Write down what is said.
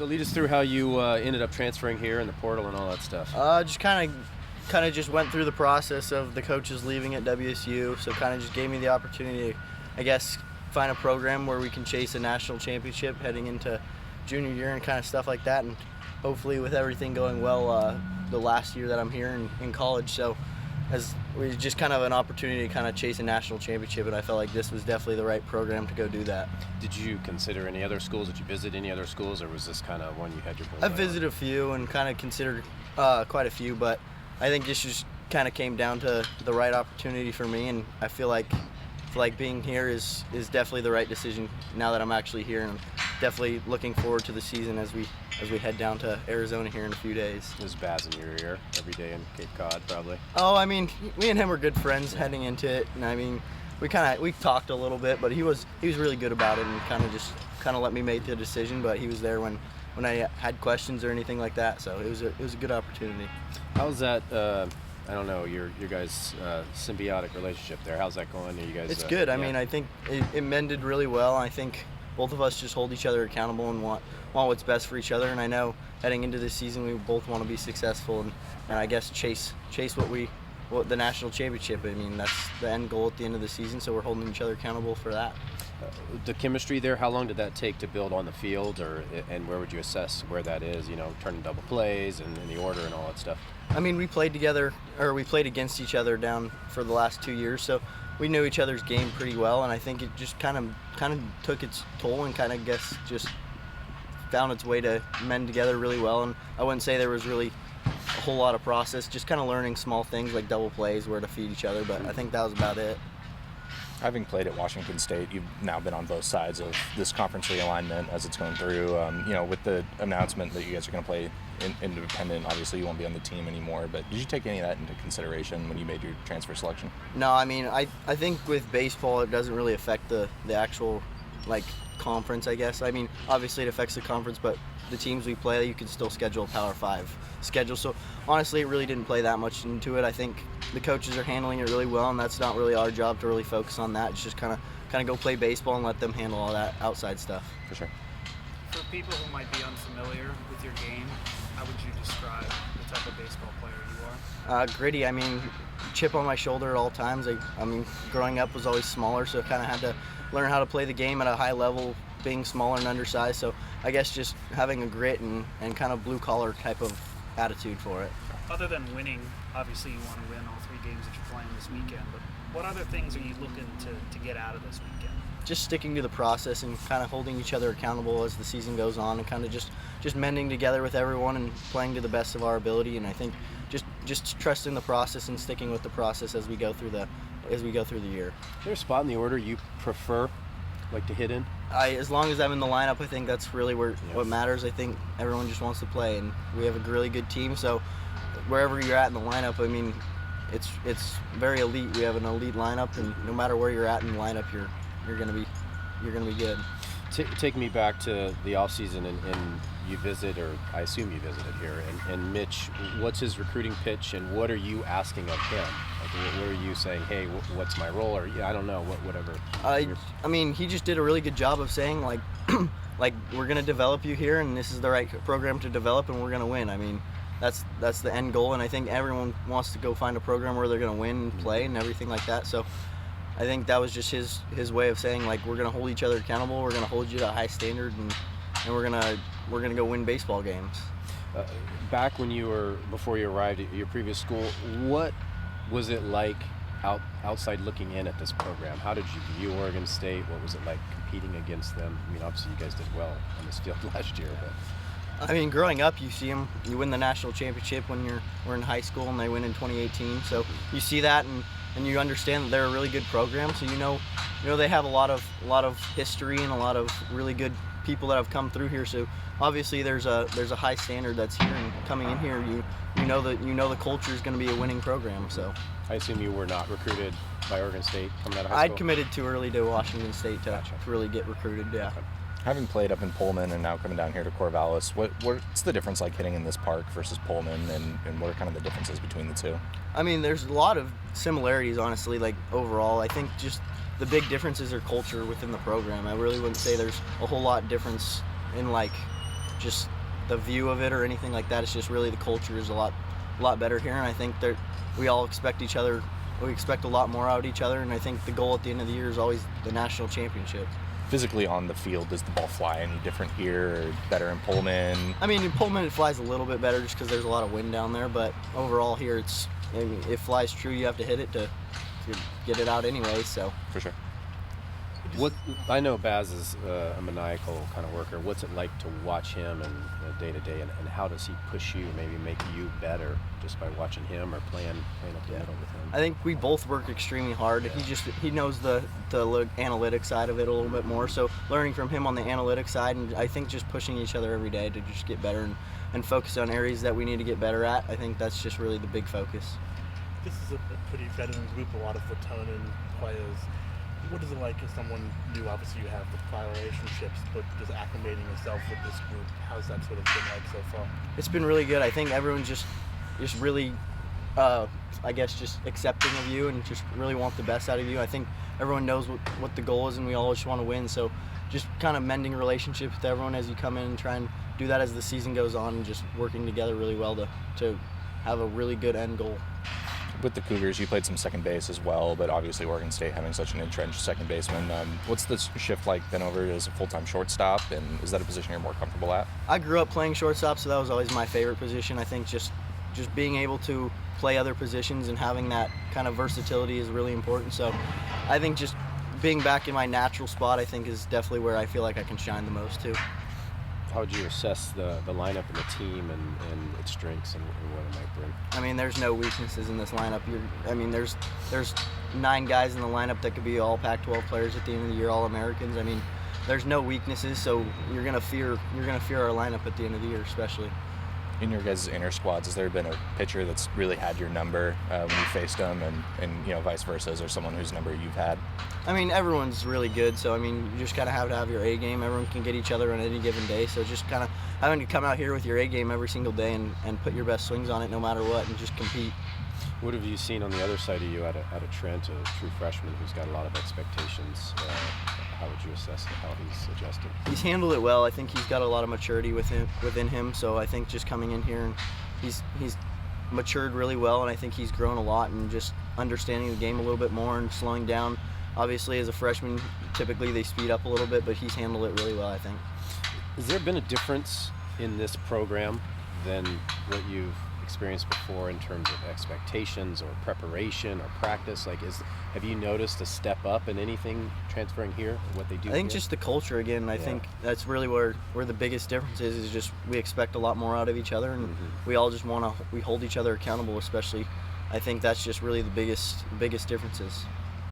So lead us through how you ended up transferring here in the portal and all that stuff. Just kind of just went through the process of the coaches leaving at WSU, so kind of just gave me the opportunity to, I guess, find a program where we can chase a national championship heading into junior year and kind of stuff like that, and hopefully with everything going well the last year that I'm here in college. So as we just kind of an opportunity to kind of chase a national championship, and I felt like this was definitely the right program to go do that. Did you consider any other schools? Did you visit any other schools, or was this kind of one you had your I visited a few and kind of considered quite a few, but I think this just kind of came down to the right opportunity for me, and I feel like being here is definitely the right decision now that I'm actually here, and I'm definitely looking forward to the season as we head down to Arizona here in a few days. Is Baz in your ear every day in Cape Cod, probably? Oh, I mean, me and him were good friends heading into it, and I mean, we talked a little bit, but he was really good about it and kind of let me make the decision. But he was there when I had questions or anything like that, so it was a good opportunity. How's that? I don't know, your guys' symbiotic relationship there. How's that going? Are you guys? It's good. I mean, I think it mended really well. I think both of us just hold each other accountable and want what's best for each other. And I know heading into this season, we both want to be successful and I guess chase what the national championship. I mean, that's the end goal at the end of the season. So we're holding each other accountable for that. The chemistry there, how long did that take to build on the field, and where would you assess where that is? You know, turning double plays and the order and all that stuff. I mean, we played against each other down for the last 2 years, so we knew each other's game pretty well, and I think it just kind of took its toll and kind of just found its way to mend together really well. And I wouldn't say there was really a whole lot of process, just kind of learning small things like double plays, where to feed each other, but I think that was about it. Having played at Washington State, you've now been on both sides of this conference realignment as it's going through. With the announcement that you guys are going to play independent, obviously you won't be on the team anymore, but did you take any of that into consideration when you made your transfer selection? No, I mean, I think with baseball it doesn't really affect the actual conference, I guess. I mean, obviously it affects the conference, but the teams we play, you can still schedule a Power 5 schedule. So honestly, it really didn't play that much into it. I think the coaches are handling it really well, and that's not really our job to really focus on that. It's just kind of go play baseball and let them handle all that outside stuff. For sure. For people who might be unfamiliar with your game, how would you describe the type of baseball player you are? Gritty. I mean, chip on my shoulder at all times. I mean, growing up was always smaller, so kind of had to learn how to play the game at a high level, being smaller and undersized. So I guess just having a grit and kind of blue collar type of attitude for it. Other than winning, obviously you want to win all 3 games that you're playing this weekend, but what other things are you looking to get out of this weekend? Just sticking to the process and kind of holding each other accountable as the season goes on, and kind of just mending together with everyone and playing to the best of our ability. And I think just trusting the process and sticking with the process as we go through the year. Is there a spot in the order you prefer, to hit in? As long as I'm in the lineup, I think that's really what matters. I think everyone just wants to play, and we have a really good team. So wherever you're at in the lineup, I mean, it's very elite. We have an elite lineup, and no matter where you're at in the lineup, you're gonna be good. Take me back to the off season, and you visit, or I assume you visited here. And Mitch, what's his recruiting pitch, and what are you asking of him? What are you saying? Hey, what's my role? Or I don't know, whatever. I mean, he just did a really good job of saying we're gonna develop you here, and this is the right program to develop, and we're gonna win. I mean, that's the end goal, and I think everyone wants to go find a program where they're gonna win and play and everything like that. So I think that was just his way of saying we're gonna hold each other accountable, we're gonna hold you to a high standard, and we're gonna go win baseball games. Back before you arrived at your previous school, what was it like outside looking in at this program? How did you view Oregon State? What was it like competing against them? I mean, obviously you guys did well on this field last year, but I mean, growing up, you see them. You win the national championship when we're in high school, and they win in 2018. So you see that, and you understand that they're a really good program. So you know they have a lot of history and a lot of really good people that have come through here. So obviously there's a high standard that's here, and coming in here, you know the culture is going to be a winning program. So I assume you were not recruited by Oregon State coming out of high school? I'd committed too early to Washington State to really get recruited. Yeah. Okay. Having played up in Pullman and now coming down here to Corvallis, what's the difference like hitting in this park versus Pullman, and what are kind of the differences between the two? I mean, there's a lot of similarities, honestly, overall. I think just the big differences are culture within the program. I really wouldn't say there's a whole lot difference in just the view of it or anything like that. It's just really the culture is a lot better here, and I think that we all expect each other. We expect a lot more out of each other, and I think the goal at the end of the year is always the national championship. Physically on the field, does the ball fly any different here or better in Pullman? I mean, in Pullman it flies a little bit better just because there's a lot of wind down there, but overall here it flies true. You have to hit it to get it out anyway, so. For sure. What I know, Baz is a maniacal kind of worker. What's it like to watch him and day to day, and how does he push you, maybe make you better just by watching him or playing up the middle with him? I think we both work extremely hard. He knows the analytics side of it a little bit more. So learning from him on the analytics side, and I think just pushing each other every day to just get better and focus on areas that we need to get better at. I think that's just really the big focus. This is a pretty veteran group, a lot of veteran players. What is it like as someone new? Obviously you have the prior relationships, but just acclimating yourself with this group, how's that sort of been like so far? It's been really good. I think everyone's just really, I guess, just accepting of you and just really want the best out of you. I think everyone knows what the goal is, and we all just want to win. So just kind of mending relationships with everyone as you come in and try and do that as the season goes on, and just working together really well to have a really good end goal. With the Cougars, you played some second base as well, but obviously Oregon State having such an entrenched second baseman. What's the shift like then over as a full-time shortstop, and is that a position you're more comfortable at? I grew up playing shortstop, so that was always my favorite position. I think just being able to play other positions and having that kind of versatility is really important. So I think just being back in my natural spot, I think, is definitely where I feel like I can shine the most too. How would you assess the lineup and the team and its strengths and what it might bring? I mean, there's no weaknesses in this lineup. There's 9 guys in the lineup that could be all Pac-12 players at the end of the year, all Americans. I mean, there's no weaknesses, so you're gonna fear our lineup at the end of the year, especially. In your guys' inner squads, has there been a pitcher that's really had your number when you faced them, and vice versa? Is there someone whose number you've had? I mean, everyone's really good, so I mean, you just kind of have to have your A game. Everyone can get each other on any given day, so just kind of having to come out here with your A game every single day and put your best swings on it no matter what, and just compete. What have you seen on the other side of you at a Trent, a true freshman who's got a lot of expectations? How would you assess how he's adjusted? He's handled it well. I think he's got a lot of maturity within him. So I think just coming in here, and he's matured really well, and I think he's grown a lot and just understanding the game a little bit more and slowing down. Obviously, as a freshman, typically they speed up a little bit, but he's handled it really well, I think. Has there been a difference in this program than what you've experienced before in terms of expectations or preparation or practice? Have you noticed a step up in anything transferring here, what they do? I think here? just the culture again. I think that's really where the biggest difference is just we expect a lot more out of each other, and we all just we hold each other accountable, especially. I think that's just really the biggest differences.